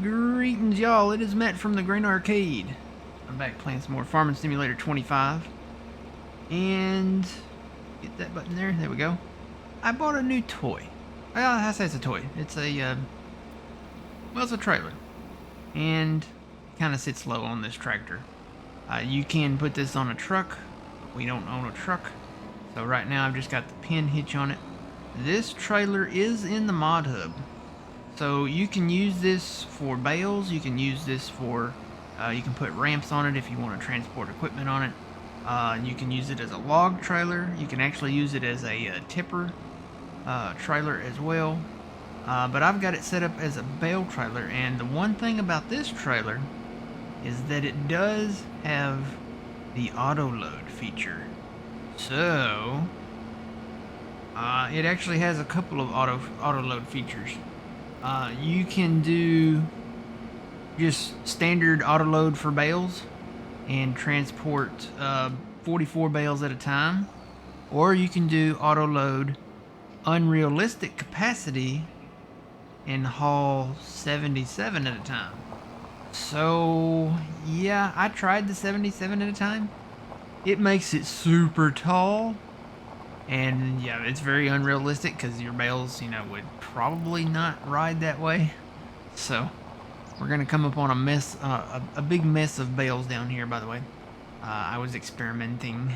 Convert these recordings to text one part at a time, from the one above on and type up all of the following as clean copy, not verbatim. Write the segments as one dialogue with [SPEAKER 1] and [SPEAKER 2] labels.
[SPEAKER 1] Greetings, y'all. It is Matt from the Green Arcade. I'm back playing some more Farming Simulator 25. And get that button there. There we go. I bought a new toy. Well, I say it's a toy. It's a, well, it's a trailer. And it kind of sits low on this tractor. You can put this on a truck. But we don't own a truck. So right now I've just got the pin hitch on it. This trailer is in the mod hub. So you can use this for bales, you can use this for, you can put ramps on it if you want to transport equipment on it. You can use it as a log trailer, you can actually use it as a tipper trailer as well. But I've got it set up as a bale trailer, and the one thing about this trailer is that it does have the auto load feature. So, it actually has a couple of auto load features. You can do just standard auto load for bales and transport 44 bales at a time, or you can do auto load unrealistic capacity and haul 77 at a time. So yeah, I tried the 77 at a time. It makes it super tall. And yeah, it's very unrealistic because your bales, would probably not ride that way. So we're gonna come up on a mess, a big mess of bales down here. By the way, I was experimenting.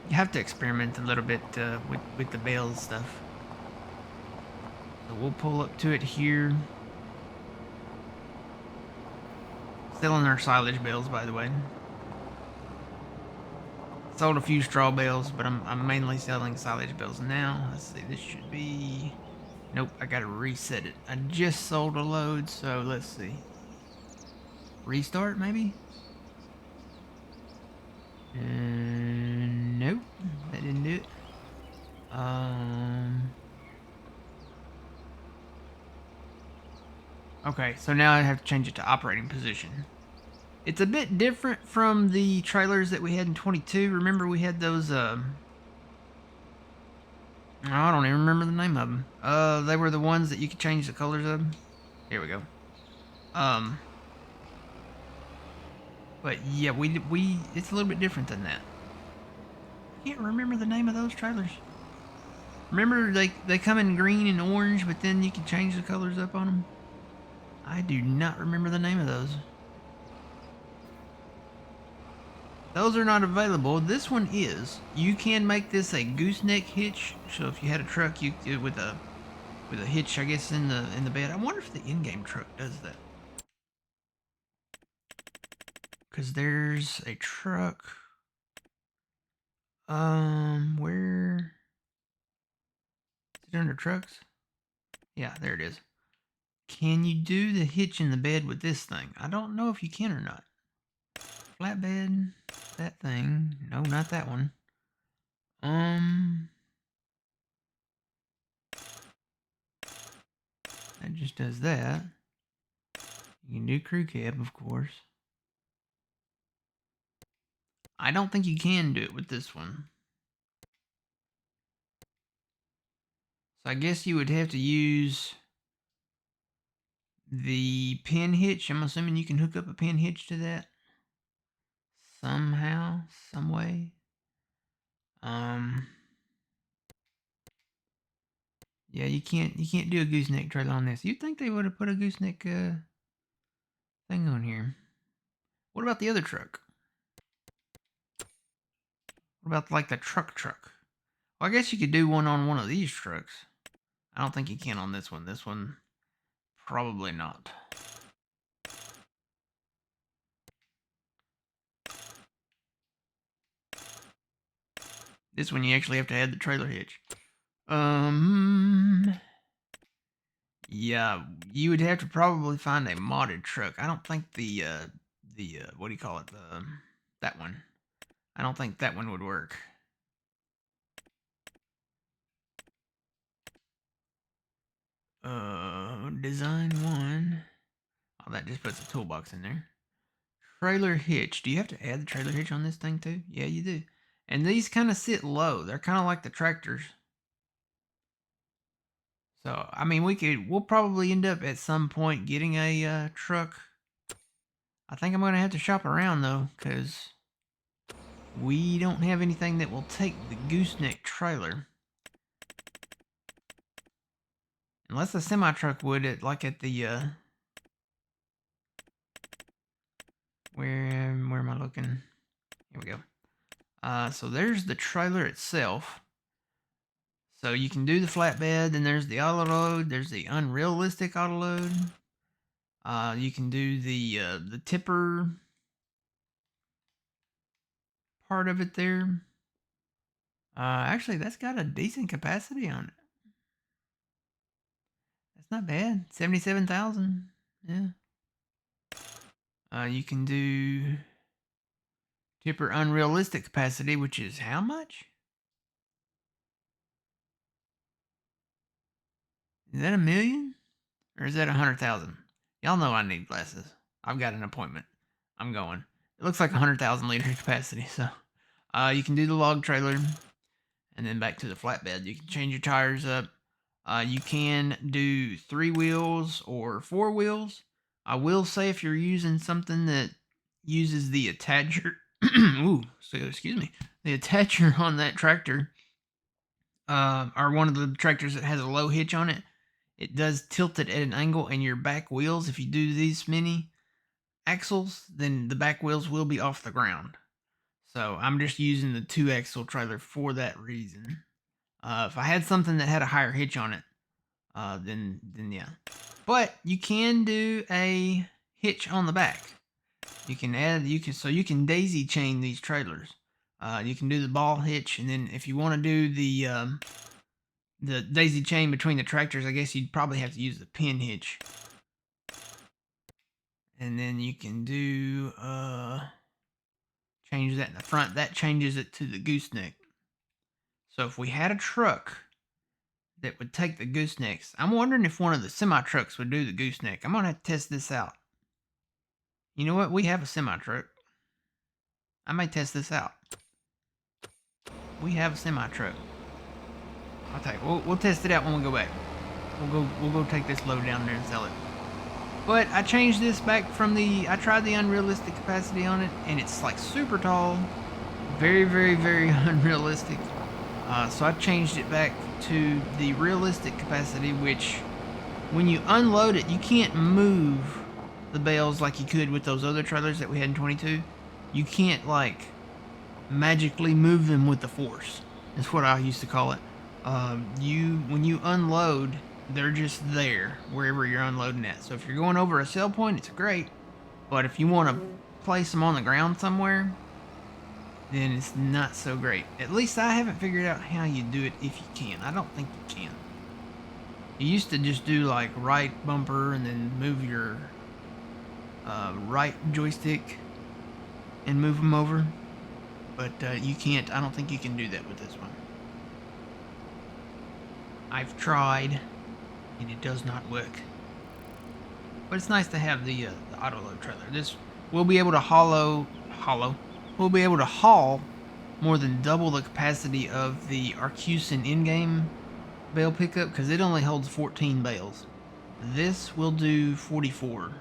[SPEAKER 1] You have to experiment a little bit with the bales stuff. So we'll pull up to it here. Selling our silage bales, by the way. Sold a few straw bales, but I'm mainly selling silage bales now. Let's see, this should be... Nope, I gotta reset it. I just sold a load, so let's see. Restart, maybe? Nope, that didn't do it. Okay, so now I have to change it to operating position. It's a bit different from the trailers that we had in 22. Remember we had those, I don't even remember the name of them. They were the ones that you could change the colors of. Here we go. But yeah, it's a little bit different than that. I can't remember the name of those trailers. Remember they come in green and orange, but then you can change the colors up on them? I do not remember the name of those. Those are not available. This one is. You can make this a gooseneck hitch. So if you had a truck, you with a hitch, I guess, in the bed. I wonder if the in-game truck does that. Cause there's a truck. Where is it under trucks? Yeah, there it is. Can you do the hitch in the bed with this thing? I don't know if you can or not. Flatbed, that thing. No, not that one. That just does that. You can do crew cab, of course. I don't think you can do it with this one. So I guess you would have to use the pin hitch. I'm assuming you can hook up a pin hitch to that somehow, some way. Yeah, you can't do a gooseneck trailer on this. You'd think they would have put a gooseneck thing on here. What about the other truck? What about like the truck? Well, I guess you could do one on one of these trucks. I don't think you can on this one. This one, probably not. This one you actually have to add the trailer hitch. Yeah, you would have to probably find a modded truck. I don't think the what do you call it? That one. I don't think that one would work. Design one. Oh, that just puts a toolbox in there. Trailer hitch. Do you have to add the trailer hitch on this thing too? Yeah, you do. And these kind of sit low. They're kind of like the tractors. So, I mean, we'll probably end up at some point getting a truck. I think I'm going to have to shop around though, because we don't have anything that will take the gooseneck trailer. Unless the semi-truck would, like at the, where am I looking? Here we go. So there's the trailer itself. So you can do the flatbed, then there's the auto load, there's the unrealistic auto load. You can do the tipper part of it there. Actually, that's got a decent capacity on it. That's not bad. 77,000. Yeah. You can do tipper unrealistic capacity, which is how much? Is that 1,000,000? Or is that 100,000? Y'all know I need glasses. I've got an appointment. I'm going. It looks like 100,000 liter capacity, so. You can do the log trailer, and then back to the flatbed. You can change your tires up. You can do 3 wheels or 4 wheels. I will say if you're using something that uses the attacher, ooh, so excuse me, the attacher on that tractor, or one of the tractors that has a low hitch on it, it does tilt it at an angle, and your back wheels, if you do these many axles, then the back wheels will be off the ground. So I'm just using the 2-axle trailer for that reason. If I had something that had a higher hitch on it, then yeah. But you can do a hitch on the back. You can daisy chain these trailers. You can do the ball hitch, and then if you want to do the daisy chain between the tractors, I guess you'd probably have to use the pin hitch. And then you can do change that in the front. That changes it to the gooseneck. So if we had a truck that would take the goosenecks, I'm wondering if one of the semi-trucks would do the gooseneck. I'm going to have to test this out. You know what? We have a semi-truck. I may test this out. We have a semi-truck. I'll tell you, we'll test it out when we go back. We'll go take this load down there and sell it. But I changed this back from I tried the unrealistic capacity on it, and it's like super tall. Very, very, very unrealistic. So I changed it back to the realistic capacity, which when you unload it, you can't move the bales like you could with those other trailers that we had in 22. You can't like magically move them with the force. That's what I used to call it. When you unload, they're just there wherever you're unloading at. So if you're going over a sell point, it's great. But if you want to place them on the ground somewhere, then it's not so great. At least I haven't figured out how you do it if you can. I don't think you can. You used to just do like right bumper and then move your right joystick and move them over. But you can't. I don't think you can do that with this one. I've tried, and it does not work. But it's nice to have the auto load trailer. This will be able to we'll be able to haul more than double the capacity of the Arcusin in-game bale pickup, because it only holds 14 bales. This will do 44.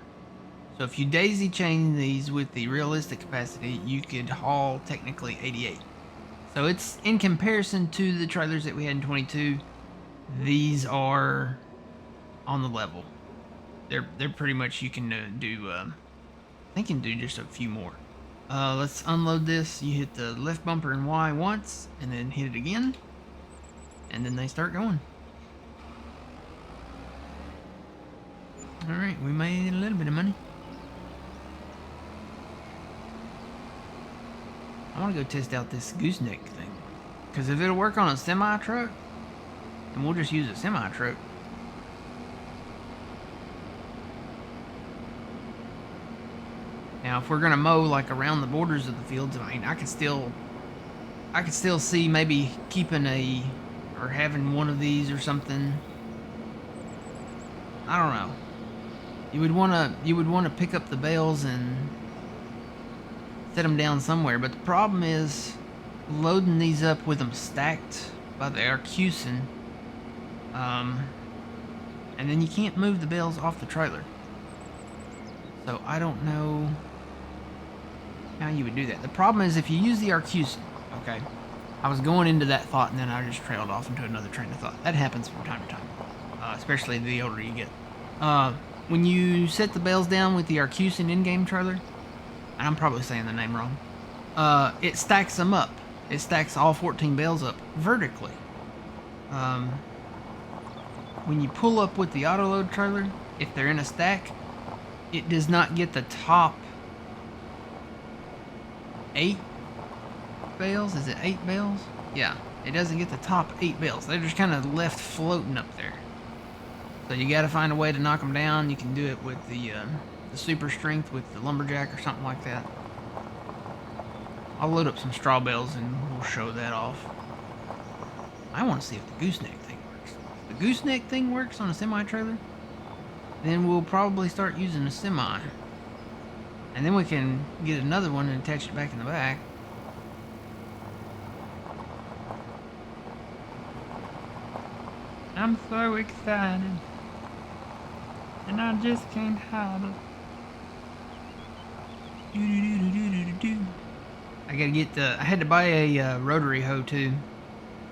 [SPEAKER 1] So if you daisy chain these with the realistic capacity, you could haul technically 88. So it's, in comparison to the trailers that we had in 22, these are on the level. They're pretty much, you can do I think you can do just a few more. Let's unload this. You hit the left bumper and Y once, and then hit it again, and then they start going. Alright, we made a little bit of money. I want to go test out this gooseneck thing, because if it'll work on a semi-truck, then we'll just use a semi-truck. Now, if we're gonna mow like around the borders of the fields, I mean, I could still see maybe keeping or having one of these or something. I don't know. You would wanna pick up the bales and set them down somewhere, but the problem is loading these up with them stacked by the Arcusin. And then you can't move the bales off the trailer. So I don't know how you would do that. The problem is if you use the Arcusin, okay? I was going into that thought and then I just trailed off into another train of thought. That happens from time to time, especially the older you get. When you set the bales down with the Arcusin in-game trailer, and I'm probably saying the name wrong, it stacks them up. It stacks all 14 bales up vertically. When you pull up with the autoload trailer, if they're in a stack, it does not get the top 8 bales. Is it 8 bales? Yeah, it doesn't get the top 8 bales. They're just kind of left floating up there. So you got to find a way to knock them down. You can do it with the super strength with the lumberjack or something like that. I'll load up some straw bales and we'll show that off. I want to see if the gooseneck thing works. If the gooseneck thing works on a semi-trailer, then we'll probably start using a semi. And then we can get another one and attach it back in the back. I'm so excited. And I just can't hide it. I gotta get I had to buy a rotary hoe too,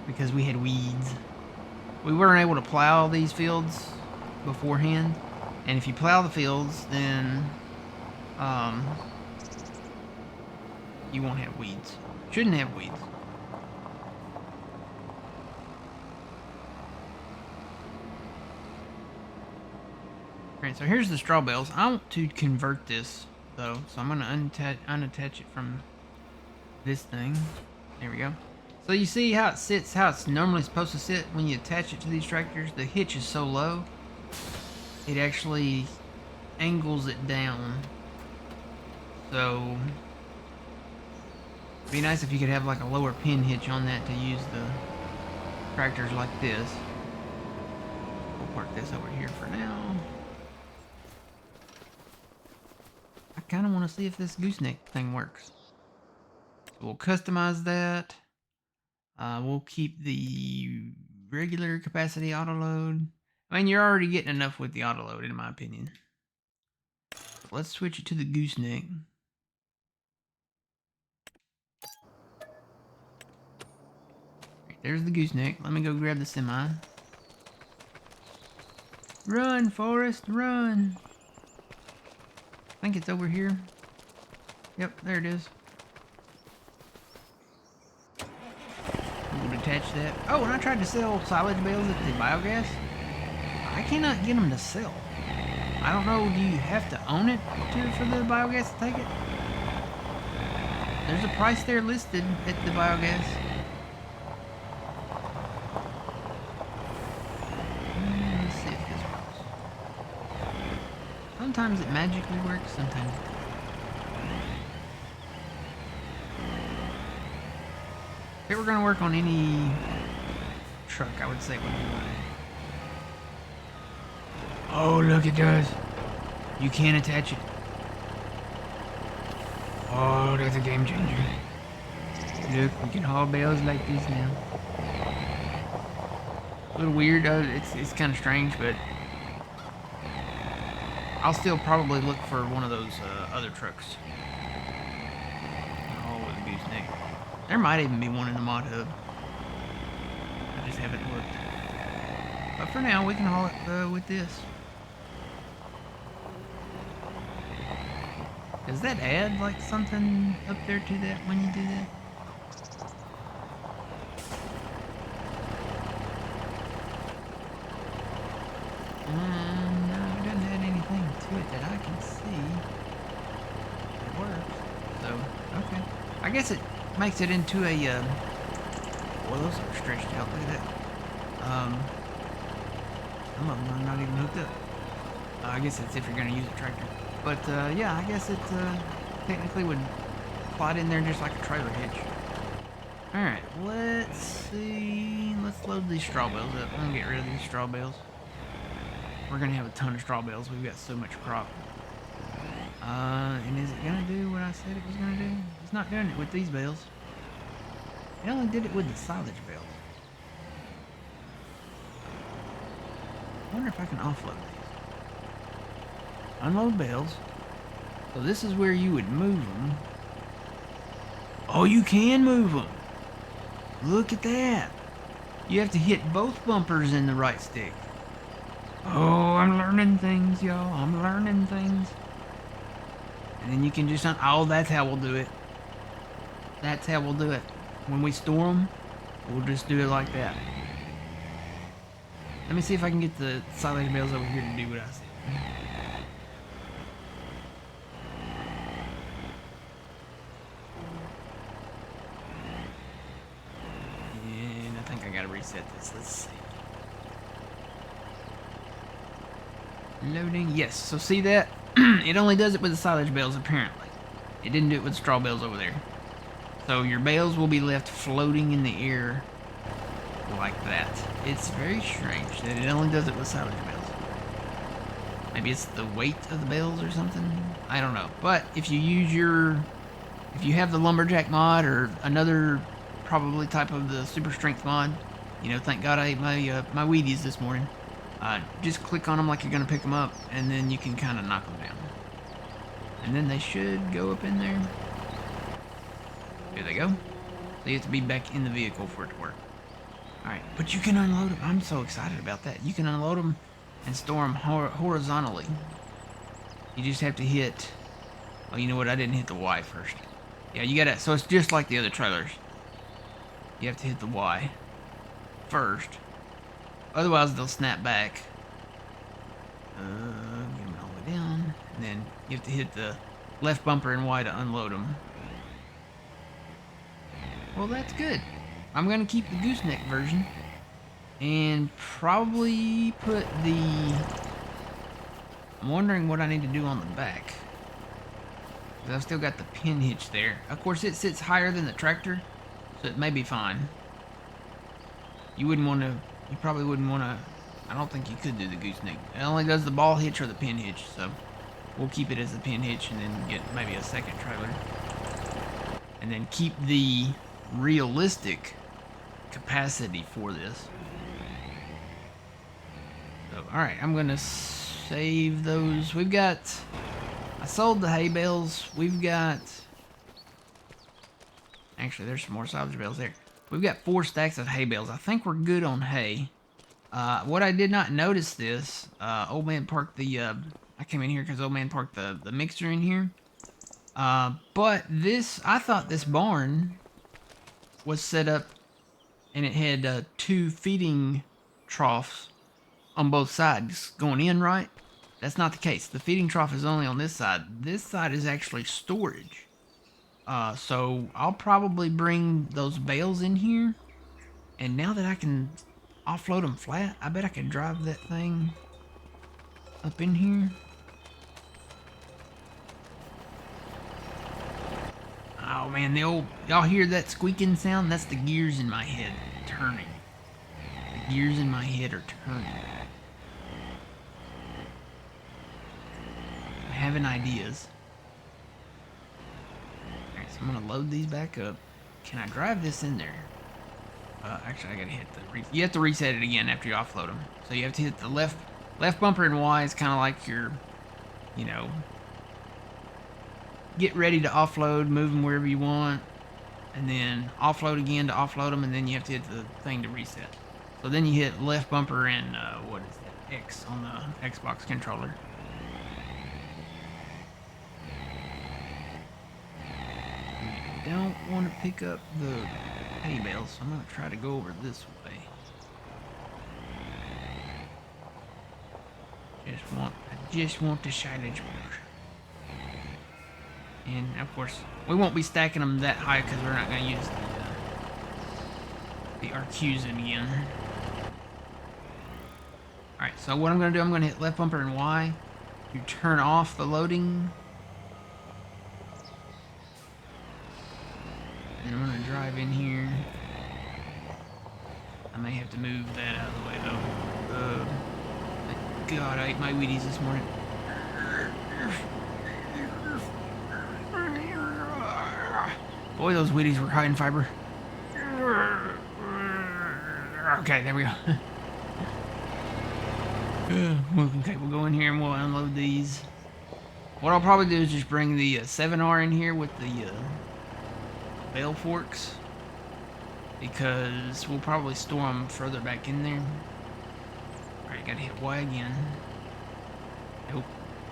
[SPEAKER 1] because we had weeds. We weren't able to plow these fields beforehand. And if you plow the fields, then you won't have weeds. Shouldn't have weeds. Alright, so here's the straw bales. I want to convert this, though, so I'm going to unattach it from this thing. There we go. So you see how it sits, how it's normally supposed to sit when you attach it to these tractors? The hitch is so low, it actually angles it down. So it'd be nice if you could have like a lower pin hitch on that to use the tractors like this. We'll park this over here for now. I kind of want to see if this gooseneck thing works. So we'll customize that. We'll keep the regular capacity auto load. I mean, you're already getting enough with the auto load, in my opinion. So let's switch it to the gooseneck. Right, there's the gooseneck. Let me go grab the semi. Run, Forrest, run! I think it's over here. Yep, there it is. We'll detach that. Oh, and I tried to sell silage bales at the biogas. I cannot get them to sell. I don't know, do you have to own it for the biogas to take it? There's a price there listed at the biogas. Let's see if this works. Sometimes it magically works, sometimes it doesn't. If we're going to work on any truck, I would say it would be mine. Oh, look, it does. You can attach it. Oh, that's a game changer. Look, we can haul bales like this now. A little weird, it's kind of strange, but I'll still probably look for one of those other trucks. Oh, with a gooseneck. There might even be one in the mod hub. I just haven't looked. But for now, we can haul it with this. Does that add like something up there to that when you do that? No, it doesn't add anything to it that I can see. It works. So, okay. I guess it makes it into a, well, those are stretched out, look at that. Some of them are not even hooked up. I guess that's if you're going to use a tractor. But, yeah, I guess it, technically would slide in there just like a trailer hitch. Alright, let's see. Let's load these straw bales up. I'm going to get rid of these straw bales. We're going to have a ton of straw bales. We've got so much crop. And is it going to do what I said it was going to do? It's not doing it with these bales. It only did it with the silage bales. wonder if I can offload these. Unload bales. So this is where you would move them. Oh, you can move them. Look at that. You have to hit both bumpers in the right stick. Oh, I'm learning things, y'all. I'm learning things. And then you can just... Oh, that's how we'll do it. That's how we'll do it. When we store them, we'll just do it like that. Let me see if I can get the silage bales over here to do what I said. And I think I gotta reset this. Let's see. Loading. Yes. So see that? It only does it with the silage bales, apparently. It didn't do it with the straw bales over there. So your bales will be left floating in the air like that. It's very strange that it only does it with silage bales. Maybe it's the weight of the bales or something. I don't know. But if you use if you have the lumberjack mod or another probably type of the super strength mod, you know, thank God I ate my my Wheaties this morning. Just click on them like you're gonna pick them up, and then you can kind of knock them down. And then they should go up in there. There they go. So you have to be back in the vehicle for it to work. Alright, but you can unload them. I'm so excited about that. You can unload them and store them horizontally. You just have to hit... Oh, you know what? I didn't hit the Y first. Yeah, you gotta... So it's just like the other trailers. You have to hit the Y first. Otherwise, they'll snap back. Get them all the way down. And then you have to hit the left bumper and Y to unload them. Well, that's good. I'm going to keep the gooseneck version. And probably put the... I'm wondering what I need to do on the back. Because I've still got the pin hitch there. Of course, it sits higher than the tractor. So it may be fine. You wouldn't want to... You probably wouldn't want to... I don't think you could do the gooseneck. It only does the ball hitch or the pin hitch. So we'll keep it as the pin hitch and then get maybe a second trailer. And then keep the realistic capacity for this. So, alright, I'm going to save those. We've got... I sold the hay bales. We've got... Actually, there's some more silage bales there. We've got 4 stacks of hay bales. I think we're good on hay. What I did not notice this, old man parked the, I came in here because old man parked the mixer in here. But this, I thought this barn was set up and it had 2 feeding troughs on both sides going in, right? That's not the case. The feeding trough is only on this side. This side is actually storage. So I'll probably bring those bales in here. And now that I can offload them flat, I bet I can drive that thing up in here. Oh man, y'all hear that squeaking sound? That's the gears in my head turning. The gears in my head are turning. I'm having ideas. Alright, so I'm gonna load these back up. Can I drive this in there? Actually, I gotta hit the... You have to reset it again after you offload them. So you have to hit the left bumper and Y. It's kind of like your, you know... Get ready to offload, move them wherever you want, and then offload again to offload them, and then you have to hit the thing to reset. So then you hit left bumper and, what is that, X on the Xbox controller. I don't want to pick up the hay bales, so I'm going to try to go over this way. I just want the silage bales. And of course, we won't be stacking them that high because we're not going to use the RQs again. Alright, so what I'm going to do, I'm going to hit left bumper and Y to turn off the loading. And I'm going to drive in here. I may have to move that out of the way though. Thank God I ate my Wheaties this morning. Boy, those Wheaties were high in fiber. Okay, there we go. Okay, we'll go in here and we'll unload these. What I'll probably do is just bring the 7R in here with the bell forks, because we'll probably store them further back in there. Alright, gotta hit Y again. Nope,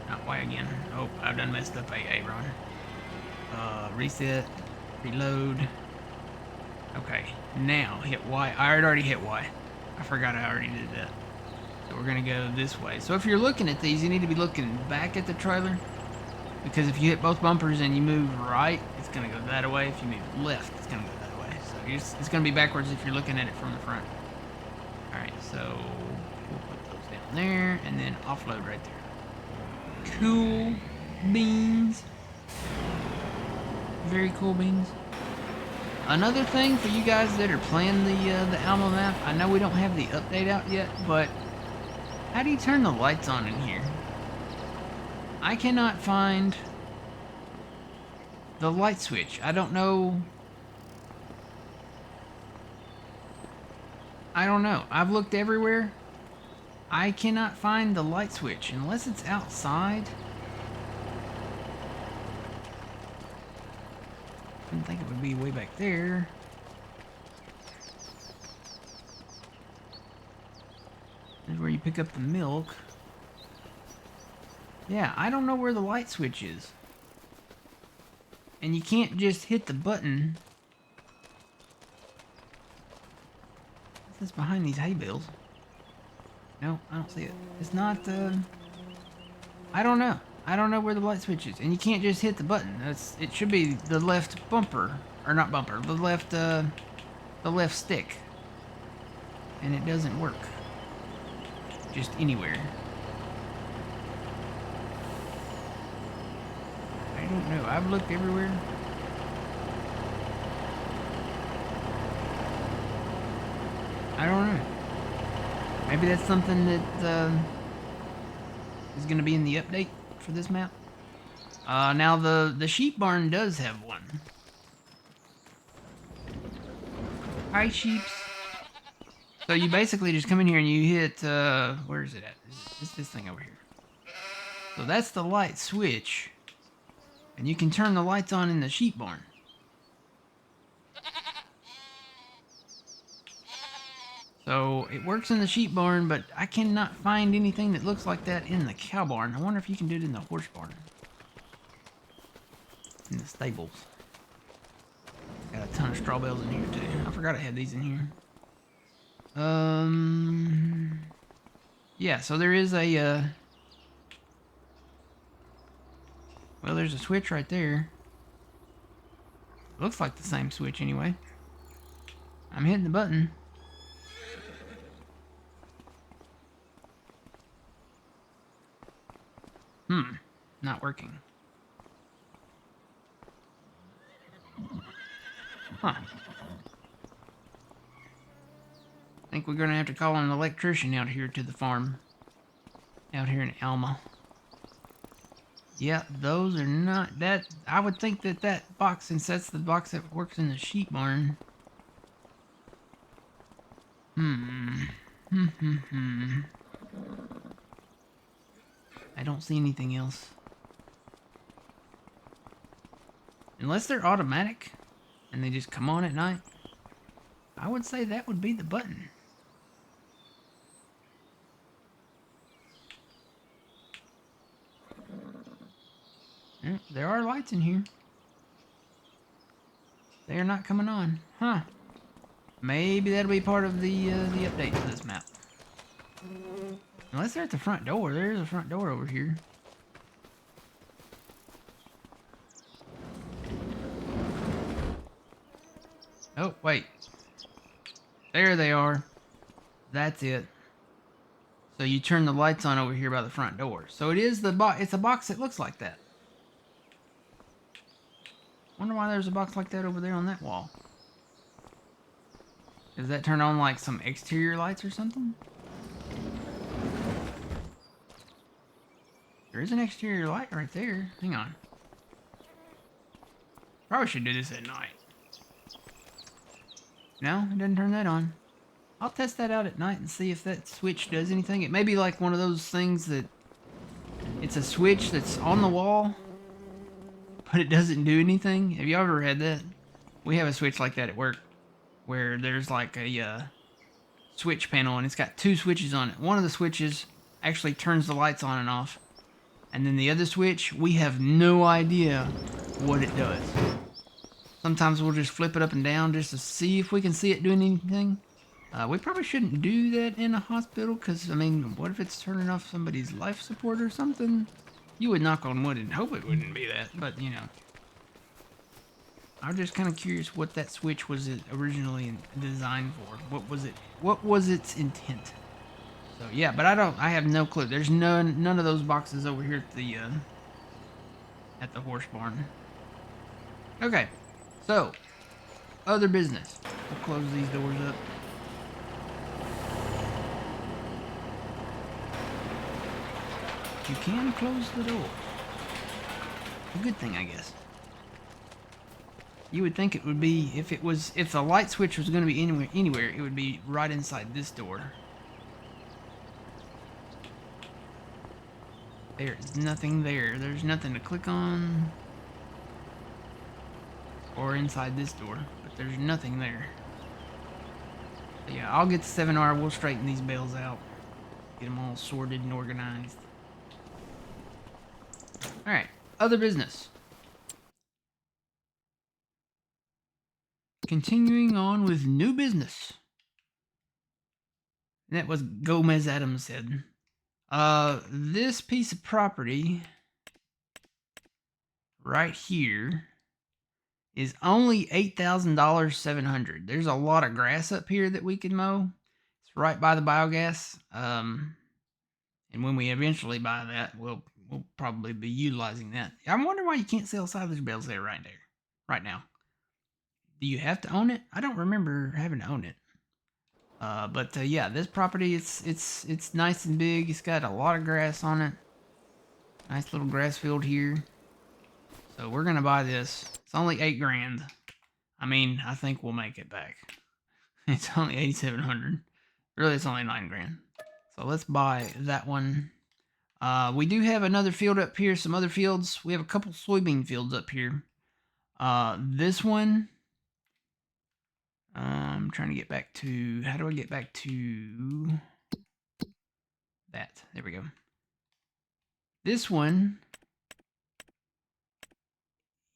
[SPEAKER 1] not Y again. Oh, I've done messed up AA, Ron. Reset, reload. Okay, now hit Y. I already hit Y. I forgot I already did that. So we're gonna go this way. So if you're looking at these, you need to be looking back at the trailer, because if you hit both bumpers and you move right, it's gonna go that way. If you move left, it's gonna go that way. So it's gonna be backwards if you're looking at it from the front. Alright, so we'll put those down there and then offload right there. Cool beans. Very cool beans. Another thing for you guys that are playing the Alma map, I know we don't have the update out yet, but how do you turn the lights on in here? I cannot find the light switch. I don't know. I don't know. I've looked everywhere. I cannot find the light switch unless it's outside. I didn't think it would be way back there. This is where you pick up the milk. Yeah, I don't know where the light switch is. And you can't just hit the button. What's this behind these hay bales? No, I don't see it. It's not, I don't know. I don't know where the light switch is. And you can't just hit the button. It should be the left bumper. Or not bumper. The left stick. And it doesn't work. Just anywhere. I don't know. I've looked everywhere. I don't know. Maybe that's something that is going to be in the update for this map. Now the sheep barn does have one. Hi, sheeps. So you basically just come in here and you hit, where is it at? It's this thing over here. So that's the light switch. And you can turn the lights on in the sheep barn. So it works in the sheep barn, but I cannot find anything that looks like that in the cow barn. I wonder if you can do it in the horse barn. In the stables. Got a ton of straw bales in here too. I forgot I had these in here. Yeah, so there is a, well, there's a switch right there. Looks like the same switch anyway. I'm hitting the button. Not working. Huh. I think we're gonna have to call an electrician out here to the farm. Out here in Alma. Yeah, those are not that. I would think that that box, since that's the box that works in the sheep barn. I don't see anything else. Unless they're automatic and they just come on at night, I would say that would be the button. Yeah, there are lights in here. They are not coming on. Huh. Maybe that'll be part of the update to this map. Unless they're at the front door. There is a front door over here. Oh, wait. There they are. That's it. So you turn the lights on over here by the front door. So it is the box. It's a box that looks like that. Wonder why there's a box like that over there on that wall. Does that turn on like some exterior lights or something? There is an exterior light right there. Hang on. Probably should do this at night. No, it doesn't turn that on. I'll test that out at night and see if that switch does anything. It may be like one of those things that it's a switch that's on the wall, but it doesn't do anything. Have you ever had that? We have a switch like that at work where there's like a switch panel and it's got two switches on it. One of the switches actually turns the lights on and off. And then the other switch, we have no idea what it does. Sometimes we'll just flip it up and down just to see if we can see it doing anything. We probably shouldn't do that in a hospital because, I mean, what if it's turning off somebody's life support or something? You would knock on wood and hope it wouldn't be that, but, you know. I'm just kind of curious what that switch was originally designed for. What was its intent? So, yeah, but I have no clue. There's none of those boxes over here at the horse barn. Okay, so, other business. We'll close these doors up. You can close the door. A good thing, I guess. You would think it would be, if the light switch was going to be anywhere, it would be right inside this door. There's nothing there. There's nothing to click on. Or inside this door. But there's nothing there. So yeah, I'll get the 7R. We'll straighten these bales out. Get them all sorted and organized. Alright, other business. Continuing on with new business. That was Gomez Adams said. This piece of property right here is only $8,000, $700. There's a lot of grass up here that we can mow. It's right by the biogas. And when we eventually buy that, we'll probably be utilizing that. I'm wondering why you can't sell silage bales there right now. Do you have to own it? I don't remember having to own it. But yeah, this property it's nice and big. It's got a lot of grass on it. Nice little grass field here. So we're gonna buy this. It's only $8,000. I mean, I think we'll make it back. It's only $8,700. Really, it's only $9,000. So let's buy that one. We do have another field up here. Some other fields. We have a couple soybean fields up here. This one. I'm trying to get back to, how do I get back to that? There we go. This one,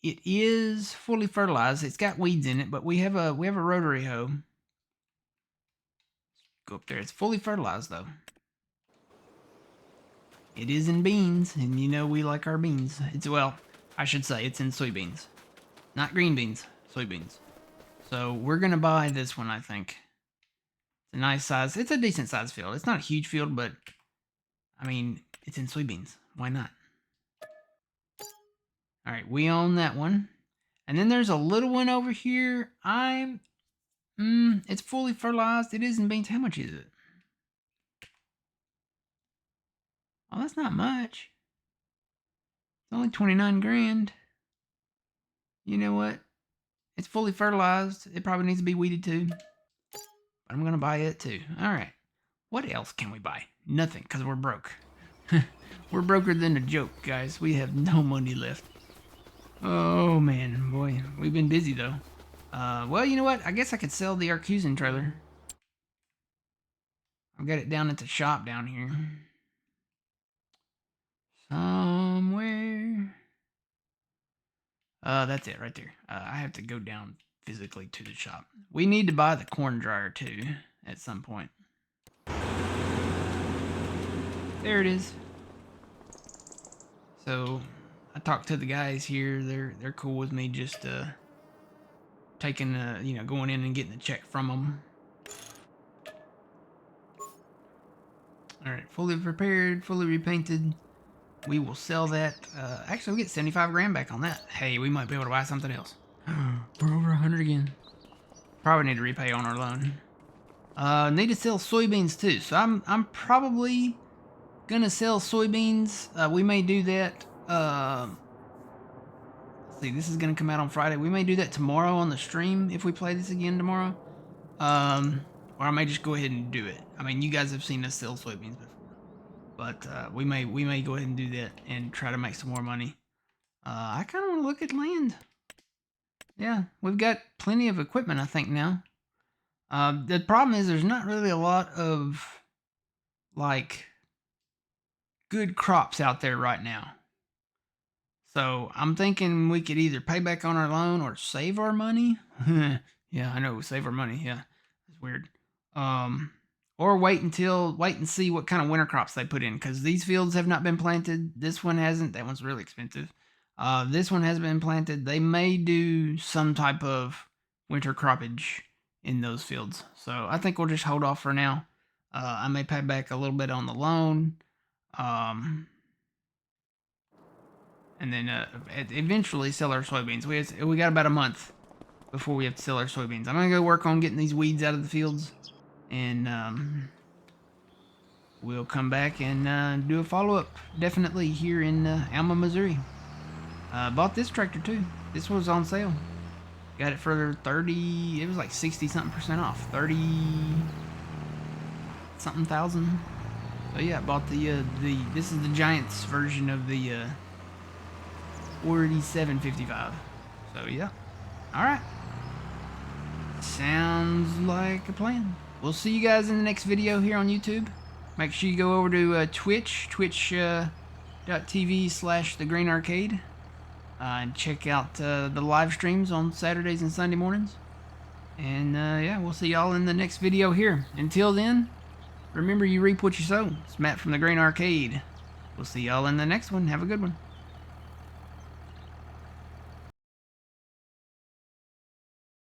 [SPEAKER 1] it is fully fertilized. It's got weeds in it, but we have a rotary hoe. Go up there. It's fully fertilized though. It is in beans, and you know we like our beans. Well, I should say it's in soybeans, not green beans, soybeans. So we're going to buy this one, I think. It's a nice size. It's a decent size field. It's not a huge field, but, I mean, it's in soybeans. Why not? All right, we own that one. And then there's a little one over here. It's fully fertilized. It is in beans. How much is it? Oh, that's not much. It's only $29,000. You know what? It's fully fertilized. It probably needs to be weeded too. But I'm going to buy it too. All right. What else can we buy? Nothing, because we're broke. We're broker than a joke, guys. We have no money left. Oh, man. Boy, we've been busy, though. Well, you know what? I guess I could sell the Arcusin trailer. I've got it down at the shop down here. Somewhere. That's it right there. I have to go down physically to the shop. We need to buy the corn dryer too at some point. There it is. So I talked to the guys here. They're cool with me just taking going in and getting the check from them. All right, fully prepared, fully repainted. We will sell that. Actually, we get $75,000 back on that. Hey, we might be able to buy something else. We're over 100 again. Probably need to repay on our loan. Need to sell soybeans too. So I'm probably gonna sell soybeans. We may do that. Let's see, this is gonna come out on Friday. We may do that tomorrow on the stream if we play this again tomorrow. or I may just go ahead and do it. I mean, you guys have seen us sell soybeans before, but we may go ahead and do that and try to make some more money. I kind of want to look at land. Yeah, we've got plenty of equipment, I think, now. The problem is there's not really a lot of, like, good crops out there right now. So I'm thinking we could either pay back on our loan or save our money. Yeah, I know, save our money. Yeah, it's weird. Or wait and see what kind of winter crops they put in, because these fields have not been planted. This one hasn't. That one's really expensive. This one has been planted. They may do some type of winter croppage in those fields. So I think we'll just hold off for now. I may pay back a little bit on the loan. And then eventually sell our soybeans. We got about a month before we have to sell our soybeans. I'm gonna go work on getting these weeds out of the fields, and we'll come back and do a follow-up definitely here in Alma, Missouri. Bought this tractor too. This was on sale. Got it for 30. It was like 60-something% off. 30-something thousand. So yeah, I bought the this is the Giants version of the 4755. So yeah. Alright. Sounds like a plan. We'll see you guys in the next video here on YouTube. Make sure you go over to Twitch, twitch.tv/thegrainarcade, and check out the live streams on Saturdays and Sunday mornings. And yeah, we'll see y'all in the next video here. Until then, remember, you reap what you sow. It's Matt from the Grain Arcade. We'll see y'all in the next one. Have a good one.